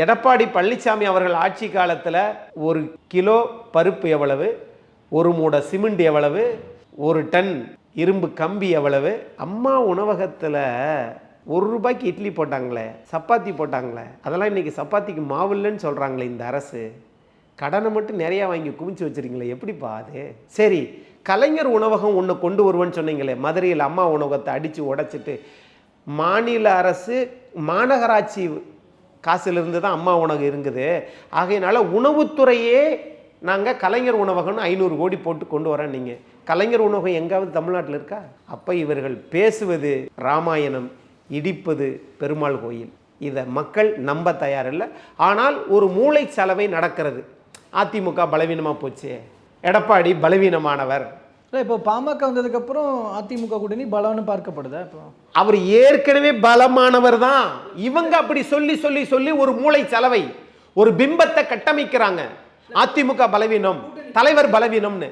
எடப்பாடி பழனிசாமி அவர்கள் ஆட்சி காலத்தில் 1 கிலோ பருப்பு எவ்வளவு, 1 மூடை சிமெண்ட் எவ்வளவு, 1 டன் இரும்பு கம்பி எவ்வளவு? அம்மா உணவகத்தில் 1 ரூபாய்க்கு இட்லி போட்டாங்களே, சப்பாத்தி போட்டாங்களே, அதெல்லாம் இன்னைக்கு சப்பாத்திக்கு மாவு இல்லைன்னு சொல்கிறாங்களே இந்த அரசு. கடனை மட்டும் நிறையா வாங்கி குமிச்சு வச்சுருக்கீங்களே, எப்படிப்பா அது? சரி, கலைஞர் உணவகம் ஒன்று கொண்டு வருவேன்னு சொன்னீங்களே, மதுரையில் அம்மா உணவகத்தை அடித்து உடைச்சிட்டு, மாநில அரசு மாநகராட்சி காசுலேருந்து தான் அம்மா உணவு இருக்குது. ஆகையினால உணவுத்துறையே நாங்கள் கலைஞர் உணவகம்னு 500 கோடி போட்டு கொண்டு வரேன். நீங்கள் கலைஞர் உணவகம் எங்காவது தமிழ்நாட்டில் இருக்கா? அப்போ இவர்கள் பேசுவது ராமாயணம், இடிப்பது பெருமாள் கோயில். இதை மக்கள் நம்ப தயாரில்லை. ஆனால் ஒரு மூளை சலவை நடக்கிறது. அதிமுக பலவீனமாக போச்சு, எடப்பாடி பலவீனமானவர். இப்போ பாமக வந்ததுக்கப்புறம் அதிமுக கூட்டணி பலம்னு பார்க்கப்படுதா? இப்போ அவர் ஏற்கனவே பலமானவர் தான். இவங்க அப்படி சொல்லி சொல்லி சொல்லி ஒரு மூளை சலவை, ஒரு பிம்பத்தை கட்டமைக்கிறாங்க. அதிமுக பலவீனம், தலைவர் பலவீனம்னு.